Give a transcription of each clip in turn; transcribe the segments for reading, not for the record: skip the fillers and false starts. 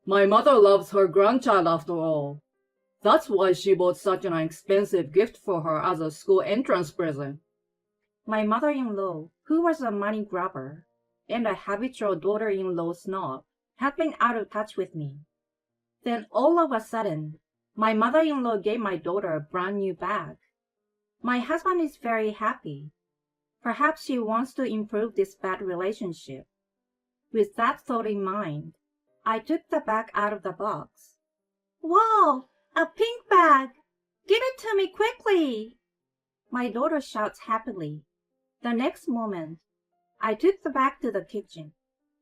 My mother loves her grandchild after all. That's why she bought such an expensive gift for her as a school entrance present. My mother-in-law, who was a money grubber and a habitual daughter-in-law snob, had been out of touch with me. Then all of a sudden, my mother-in-law gave my daughter a brand new bag. My husband is very happy. Perhaps she wants to improve this bad relationship. With that thought in mind, I took the bag out of the box. Wow, a pink bag! Give it to me quickly! My daughter shouts happily. The next moment, I took the bag to the kitchen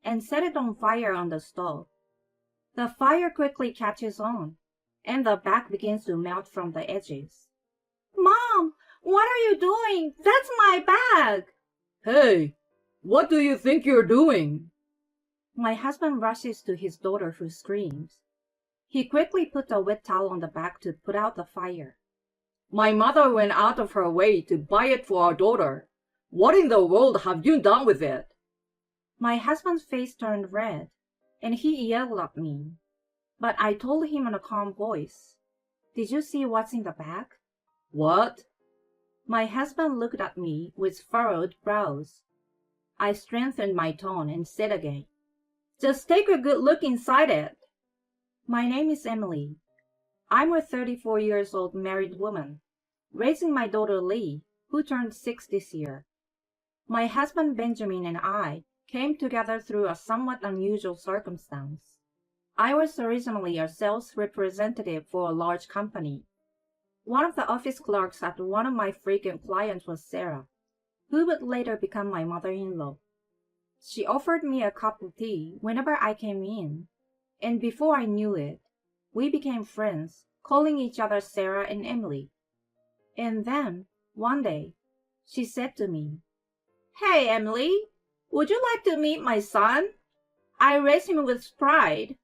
and set it on fire on the stove. The fire quickly catches on, and the bag begins to melt from the edges. Mom, what are you doing? That's my bag! Hey, what do you think you're doing? My husband rushes to his daughter who screams. He quickly put a wet towel on the bag to put out the fire. My mother went out of her way to buy it for our daughter. What in the world have you done with it? My husband's face turned red, and he yelled at me. But I told him in a calm voice, Did you see what's in the bag? What? My husband looked at me with furrowed brows. I strengthened my tone and said again, Just take a good look inside it. My name is Emily. I'm a 34-year-old married woman, raising my daughter Lee, who turned 6 this year. My husband Benjamin and I came together through a somewhat unusual circumstance. I was originally a sales representative for a large company. One of the office clerks at one of my frequent clients was Sarah, who would later become my mother-in-law. She offered me a cup of tea whenever I came in, and before I knew it, we became friends, calling each other Sarah and Emily. And then, one day, she said to me, Hey, Emily, would you like to meet my son? I raised him with pride.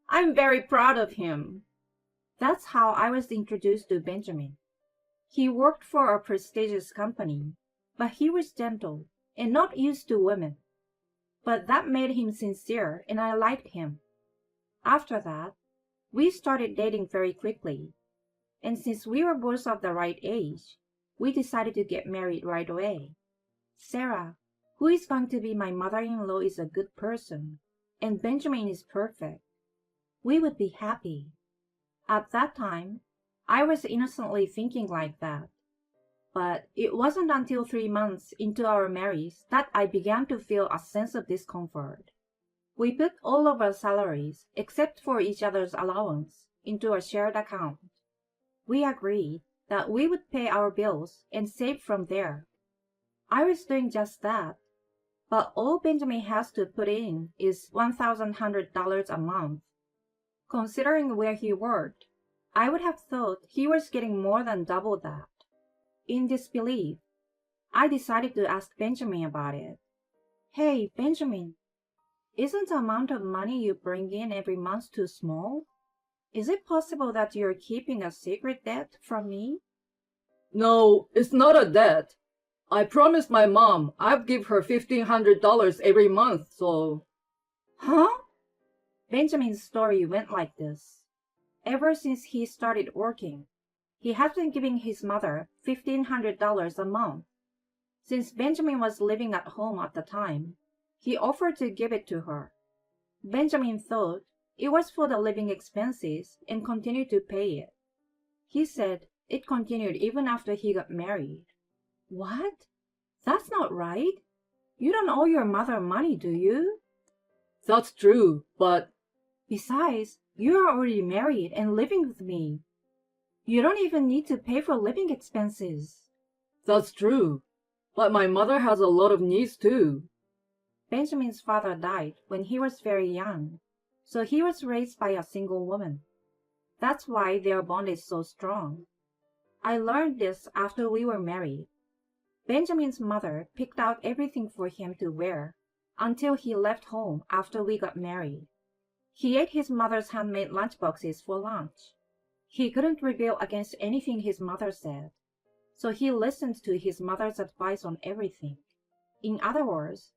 I'm very proud of him. That's how I was introduced to Benjamin. He worked for a prestigious company, but he was gentle and not used to women. But that made him sincere, and I liked him. After that, we started dating very quickly. And since we were both of the right age, we decided to get married right away. Sarah, who is going to be my mother-in-law, is a good person, and Benjamin is perfect. We would be happy. At that time, I was innocently thinking like that. But it wasn't until 3 months into our marriage that I began to feel a sense of discomfort. We put all of our salaries, except for each other's allowance, into a shared account. We agreed that we would pay our bills and save from there. I was doing just that, but all Benjamin has to put in is $1,100 a month. Considering where he worked, I would have thought he was getting more than double that. In disbelief, I decided to ask Benjamin about it. Hey, Benjamin, isn't the amount of money you bring in every month too small? Is it possible that you're keeping a secret debt from me? No, it's not a debt. I promised my mom I'd give her $1,500 every month, so... Huh? Benjamin's story went like this. Ever since he started working, he has been giving his mother $1,500 a month. Since Benjamin was living at home at the time, he offered to give it to her. Benjamin thought it was for the living expenses and continued to pay it. He said it continued even after he got married. What? That's not right. You don't owe your mother money, do you? That's true, but... Besides, you are already married and living with me. You don't even need to pay for living expenses. That's true, but my mother has a lot of needs too. Benjamin's father died when he was very young, so he was raised by a single woman. That's why their bond is so strong. I learned this after we were married. Benjamin's mother picked out everything for him to wear until he left home after we got married. He ate his mother's handmade lunchboxes for lunch. He couldn't rebel against anything his mother said, so he listened to his mother's advice on everything. In other words,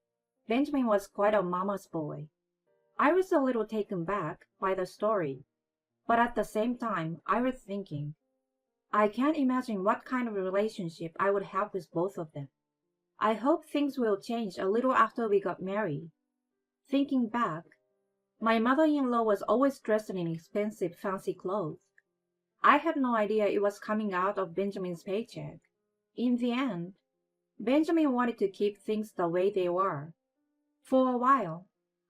Benjamin was quite a mama's boy. I was a little taken back by the story, but at the same time, I was thinking, I can't imagine what kind of relationship I would have with both of them. I hope things will change a little after we got married. Thinking back, my mother-in-law was always dressed in expensive, fancy clothes. I had no idea it was coming out of Benjamin's paycheck. In the end, Benjamin wanted to keep things the way they were. For a while,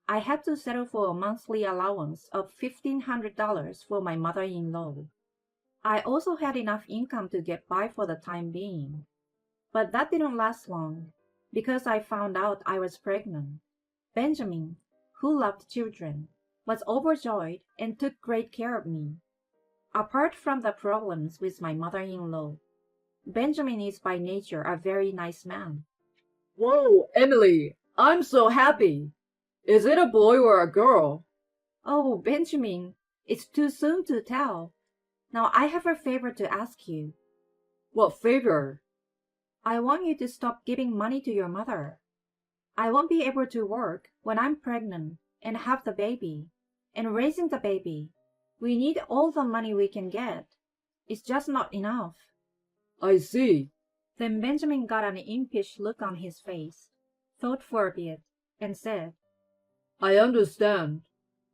I had to settle for a monthly allowance of $1,500 for my mother-in-law. I also had enough income to get by for the time being. But that didn't last long, because I found out I was pregnant. Benjamin, who loved children, was overjoyed and took great care of me. Apart from the problems with my mother-in-law, Benjamin is by nature a very nice man. Whoa, Emily, I'm so happy. Is it a boy or a girl? Oh, Benjamin, it's too soon to tell. Now I have a favor to ask you. What favor? I want you to stop giving money to your mother. I won't be able to work when I'm pregnant and have the baby, and raising the baby. We need all the money we can get. It's just not enough. I see. Then Benjamin got an impish look on his face, thought for a bit, and said, I understand.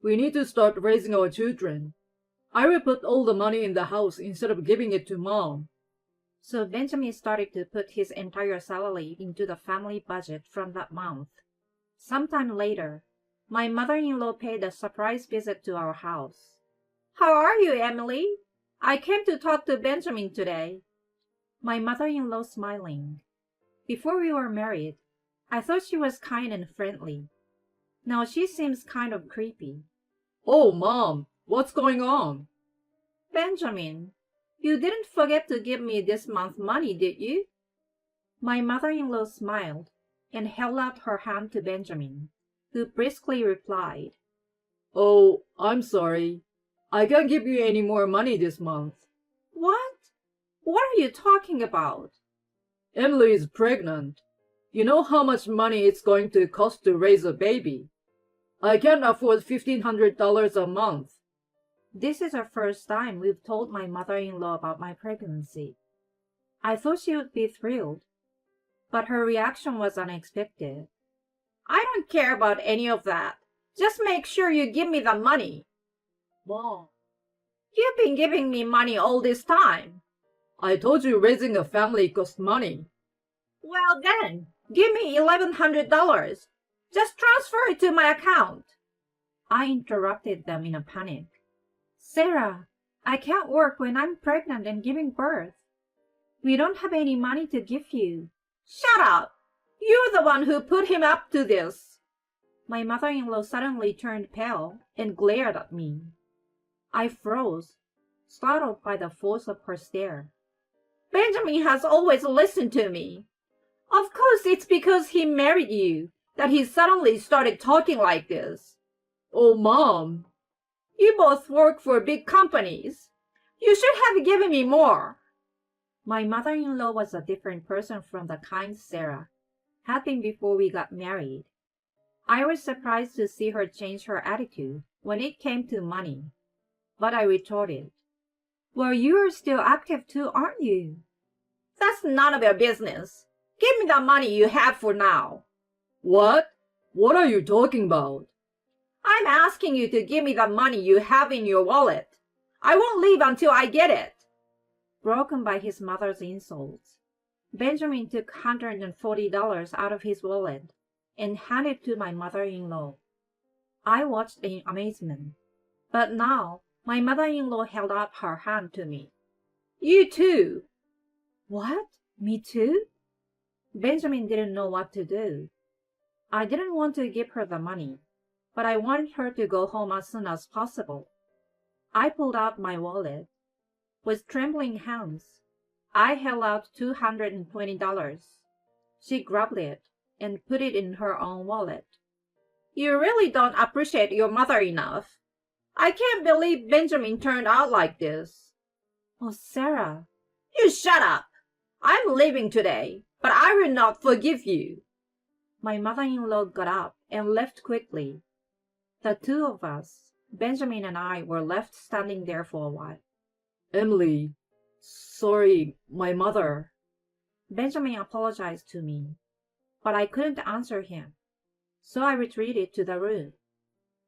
We need to start raising our children. I will put all the money in the house instead of giving it to Mom. So Benjamin started to put his entire salary into the family budget from that month. Sometime later, my mother-in-law paid a surprise visit to our house. How are you, Emily? I came to talk to Benjamin today. My mother-in-law smiling. Before we were married, I thought she was kind and friendly. Now she seems kind of creepy. Oh, Mom, what's going on? Benjamin, you didn't forget to give me this month's money, did you? My mother-in-law smiled and held out her hand to Benjamin, who briskly replied, Oh, I'm sorry. I can't give you any more money this month. What? What are you talking about? Emily is pregnant. You know how much money it's going to cost to raise a baby. I can't afford $1,500 a month. This is the first time we've told my mother-in-law about my pregnancy. I thought she would be thrilled, but her reaction was unexpected. I don't care about any of that. Just make sure you give me the money. Mom, You've been giving me money all this time. I told you raising a family costs money. Well then, give me $1,100. Just transfer it to my account. I interrupted them in a panic. Sarah, I can't work when I'm pregnant and giving birth. We don't have any money to give you. Shut up! You're the one who put him up to this. My mother-in-law suddenly turned pale and glared at me. I froze, startled by the force of her stare. Benjamin has always listened to me. Of course it's because he married you that he suddenly started talking like this. Oh, Mom. You both work for big companies. You should have given me more. My mother-in-law was a different person from the kind Sarah had been before we got married. I was surprised to see her change her attitude when it came to money. But I retorted, Well, you're still active too, aren't you? That's none of your business. Give me the money you have for now. What? What are you talking about? I'm asking you to give me the money you have in your wallet. I won't leave until I get it. Broken by his mother's insults, Benjamin took $140 out of his wallet and handed it to my mother-in-law. I watched in amazement, but now my mother-in-law held out her hand to me. You too. What? Me too? Benjamin didn't know what to do. I didn't want to give her the money, but I wanted her to go home as soon as possible. I pulled out my wallet. With trembling hands, I held out $220. She grabbed it and put it in her own wallet. You really don't appreciate your mother enough. I can't believe Benjamin turned out like this. Oh, Sarah. You shut up. I'm leaving today, but I will not forgive you. My mother-in-law got up and left quickly. The two of us, Benjamin and I, were left standing there for a while. Emily, sorry, my mother. Benjamin apologized to me, but I couldn't answer him, so I retreated to the room.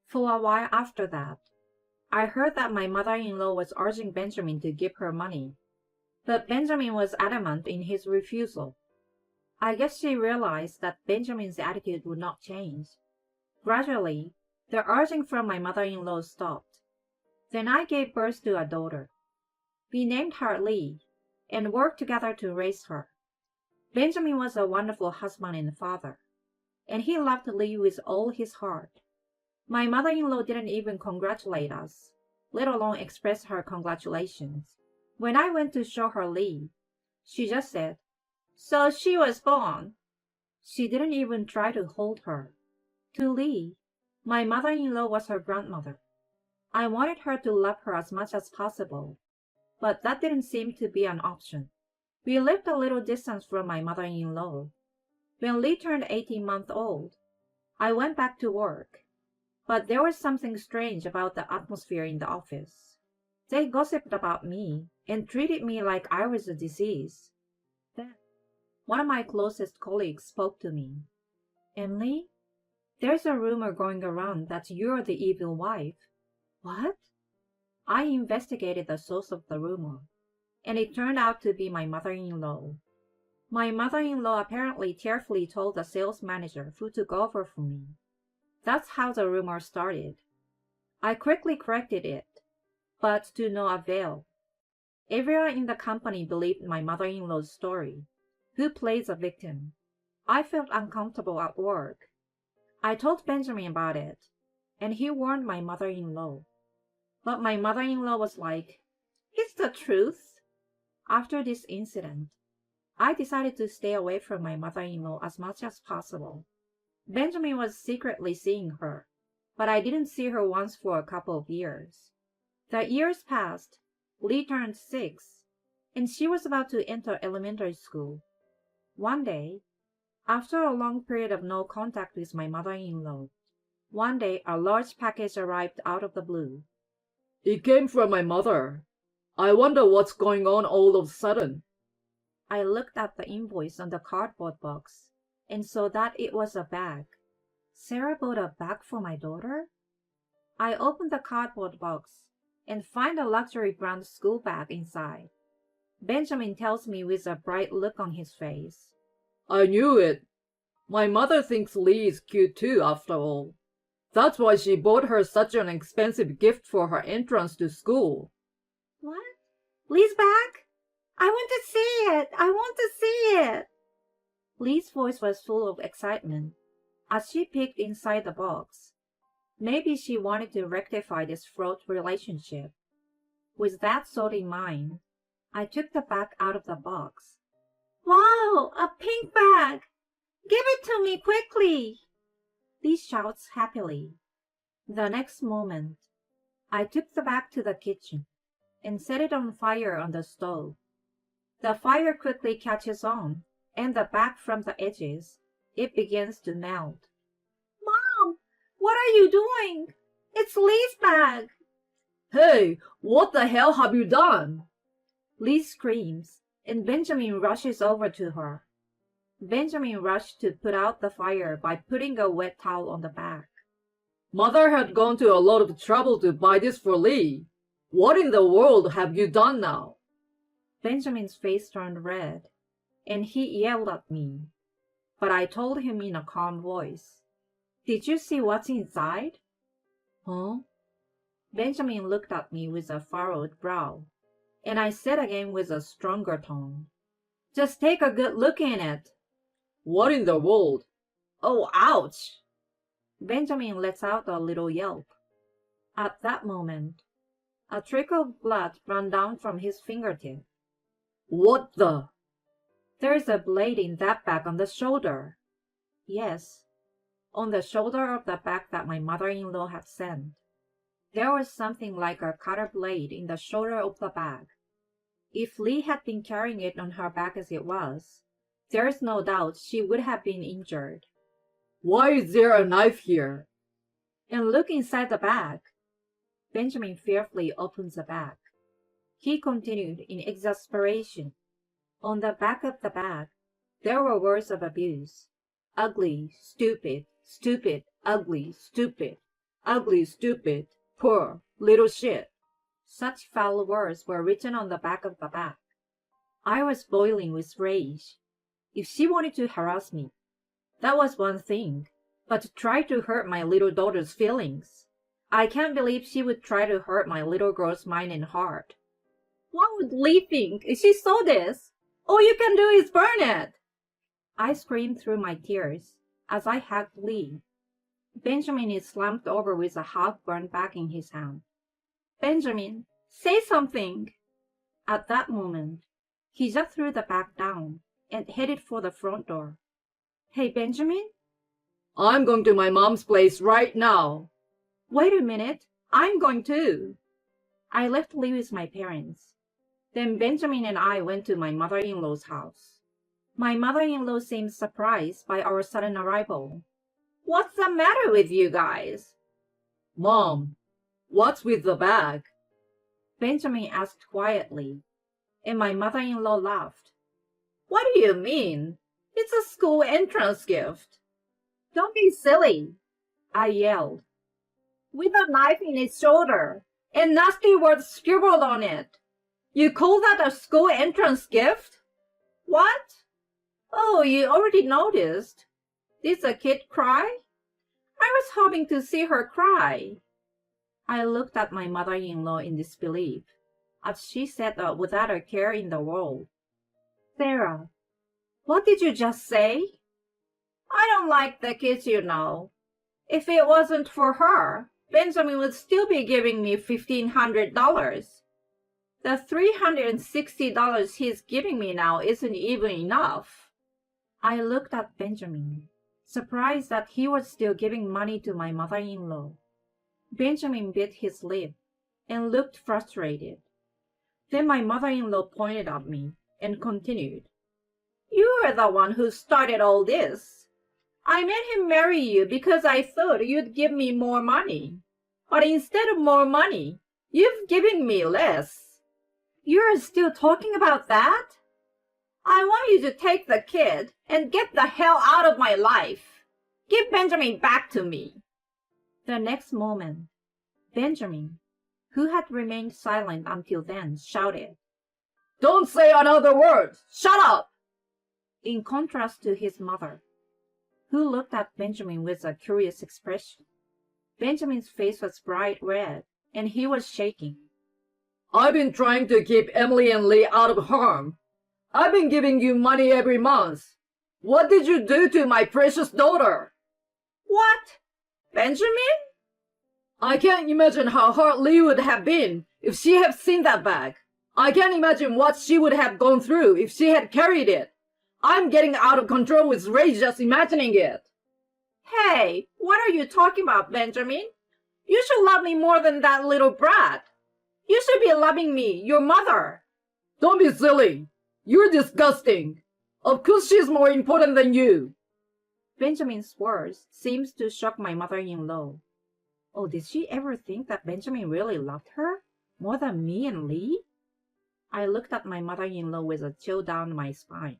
For a while after that, I heard that my mother-in-law was urging Benjamin to give her money, but Benjamin was adamant in his refusal. I guess she realized that Benjamin's attitude would not change. Gradually, the urging from my mother-in-law stopped. Then I gave birth to a daughter. We named her Lee, and worked together to raise her. Benjamin was a wonderful husband and father, and he loved Lee with all his heart. My mother-in-law didn't even congratulate us, let alone express her congratulations. When I went to show her Lee, she just said, "So she was born." She didn't even try to hold her. To Lee, my mother-in-law was her grandmother. I wanted her to love her as much as possible, but that didn't seem to be an option. We lived a little distance from my mother-in-law. When Lee turned 18 months old, I went back to work. But there was something strange about the atmosphere in the office. They gossiped about me and treated me like I was a disease. Then, one of my closest colleagues spoke to me. "Emily, there's a rumor going around that you're the evil wife." "What?" I investigated the source of the rumor, and it turned out to be my mother-in-law. My mother-in-law apparently tearfully told the sales manager who took over for me. That's how the rumor started. I quickly corrected it, but to no avail. Everyone in the company believed my mother-in-law's story. Who plays a victim? I felt uncomfortable at work. I told Benjamin about it, and he warned my mother-in-law. But my mother-in-law was like, "It's the truth." After this incident, I decided to stay away from my mother-in-law as much as possible. Benjamin was secretly seeing her, but I didn't see her once for a couple of years. The years passed. Lee turned 6, and she was about to enter elementary school. One day, after a long period of no contact with my mother-in-law, a large package arrived out of the blue. It came from my mother. I wonder what's going on all of a sudden. I looked at the invoice on the cardboard box and saw that it was a bag. Sarah bought a bag for my daughter? I opened the cardboard box and find a luxury brand school bag inside. Benjamin tells me with a bright look on his face. I knew it. My mother thinks Lee is cute too, after all. That's why she bought her such an expensive gift for her entrance to school. What? Lee's bag? I want to see it! I want to see it! Lee's voice was full of excitement as she peeked inside the box. Maybe she wanted to rectify this fraught relationship. With that thought in mind, I took the bag out of the box. "Wow, a pink bag! Give it to me quickly!" Lee shouts happily. The next moment, I took the bag to the kitchen and set it on fire on the stove. The fire quickly catches on, and the bag from the edges, it begins to melt. "Mom, what are you doing? It's Lee's bag!" Hey, what the hell have you done? Lee screams, and Benjamin rushes over to her. Benjamin rushed to put out the fire by putting a wet towel on the bag. Mother had gone to a lot of trouble to buy this for Lee. What in the world have you done now? Benjamin's face turned red, and he yelled at me. But I told him in a calm voice, "Did you see what's inside?" Huh? Benjamin looked at me with a furrowed brow, and I said again with a stronger tone, "Just take a good look in it." What in the world? Oh, ouch! Benjamin lets out a little yelp. At that moment, a trickle of blood ran down from his fingertip. What the? "There's a blade in that bag on the shoulder." Yes, on the shoulder of the bag that my mother-in-law had sent. There was something like a cutter blade in the shoulder of the bag. If Lee had been carrying it on her back as it was, there's no doubt she would have been injured. Why is there a knife here? and look inside the bag. Benjamin fearfully opens the bag. He continued in exasperation. On the back of the bag, there were words of abuse. Ugly, stupid, stupid, ugly, stupid, ugly, stupid, poor, little shit. Such foul words were written on the back of the bag. I was boiling with rage. If she wanted to harass me, that was one thing, but to try to hurt my little daughter's feelings, I can't believe she would try to hurt my little girl's mind and heart. What would Lee think if she saw this? All you can do is burn it! I screamed through my tears as I hugged Lee. Benjamin is slumped over with a half-burned bag in his hand. Benjamin, say something! At that moment, he just threw the bag down and headed for the front door. Hey, Benjamin? I'm going to my mom's place right now. Wait a minute, I'm going too. I left Lee with my parents. Then Benjamin and I went to my mother-in-law's house. My mother-in-law seemed surprised by our sudden arrival. What's the matter with you guys? Mom, what's with the bag? Benjamin asked quietly, and my mother-in-law laughed. What do you mean? It's a school entrance gift. Don't be silly, I yelled. With a knife in its shoulder and nasty words scribbled on it. You call that a school entrance gift? What? Oh, you already noticed. Did the kid cry? I was hoping to see her cry. I looked at my mother-in-law in disbelief, as she said without a care in the world. Sarah, what did you just say? I don't like the kids, you know. If it wasn't for her, Benjamin would still be giving me $1,500. The $360 he's giving me now isn't even enough. I looked at Benjamin, surprised that he was still giving money to my mother-in-law. Benjamin bit his lip and looked frustrated. Then my mother-in-law pointed at me and continued. You are the one who started all this. I made him marry you because I thought you'd give me more money. But instead of more money, you've given me less. You're still talking about that? I want you to take the kid and get the hell out of my life. Give Benjamin back to me. The next moment, Benjamin, who had remained silent until then, shouted, Don't say another word! Shut up! In contrast to his mother, who looked at Benjamin with a curious expression. Benjamin's face was bright red, and he was shaking. I've been trying to keep Emily and Lee out of harm. I've been giving you money every month. What did you do to my precious daughter? What? Benjamin? I can't imagine how hard Lee would have been if she had seen that bag. I can't imagine what she would have gone through if she had carried it. I'm getting out of control with rage just imagining it. Hey, what are you talking about, Benjamin? You should love me more than that little brat. You should be loving me, your mother. Don't be silly. You're disgusting. Of course she's more important than you. Benjamin's words seemed to shock my mother-in-law. Oh, did she ever think that Benjamin really loved her more than me and Lee? I looked at my mother-in-law with a chill down my spine.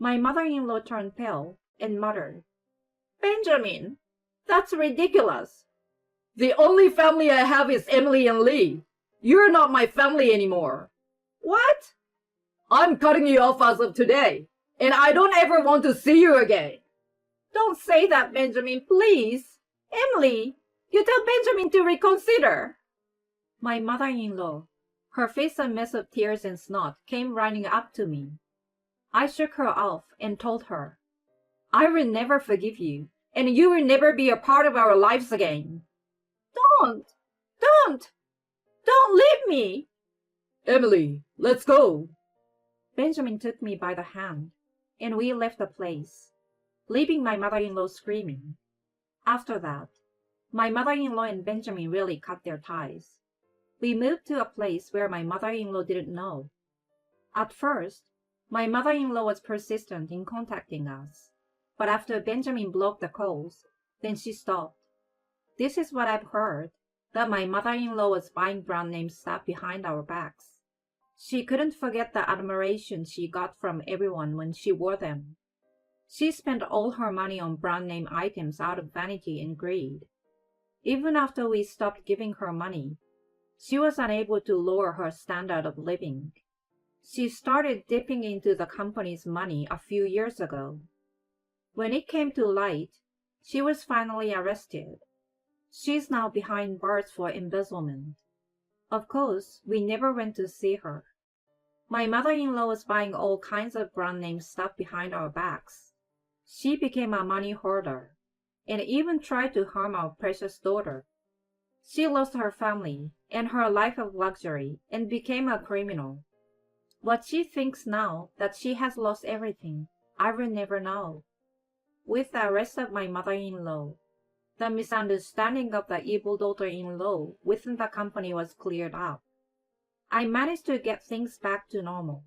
My mother-in-law turned pale and muttered, Benjamin, that's ridiculous. The only family I have is Emily and Lee. You're not my family anymore. What? I'm cutting you off as of today, and I don't ever want to see you again. Don't say that, Benjamin, please. Emily, you tell Benjamin to reconsider. My mother-in-law, her face a mess of tears and snot, came running up to me. I shook her off and told her, I will never forgive you, and you will never be a part of our lives again. Don't leave me. Emily, let's go. Benjamin took me by the hand, and we left the place, leaving my mother-in-law screaming. After that, my mother-in-law and Benjamin really cut their ties. We moved to a place where my mother-in-law didn't know. At first, my mother-in-law was persistent in contacting us, but after Benjamin blocked the calls, then she stopped. This is what I've heard, that my mother-in-law was buying brand name stuff behind our backs. She couldn't forget the admiration she got from everyone when she wore them. She spent all her money on brand name items out of vanity and greed. Even after we stopped giving her money, she was unable to lower her standard of living. She started dipping into the company's money a few years ago. When it came to light, she was finally arrested. She's now behind bars for embezzlement. Of course, we never went to see her. My mother-in-law was buying all kinds of brand name stuff behind our backs. She became a money hoarder, and even tried to harm our precious daughter. She lost her family and her life of luxury and became a criminal. What she thinks now that she has lost everything, I will never know. With the arrest of my mother-in-law, the misunderstanding of the evil daughter-in-law within the company was cleared up. I managed to get things back to normal.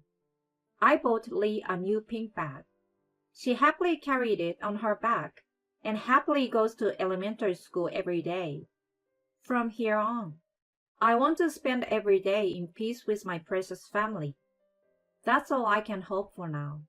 I bought Lee a new pink bag. She happily carried it on her back and happily goes to elementary school every day. From here on, I want to spend every day in peace with my precious family. That's all I can hope for now.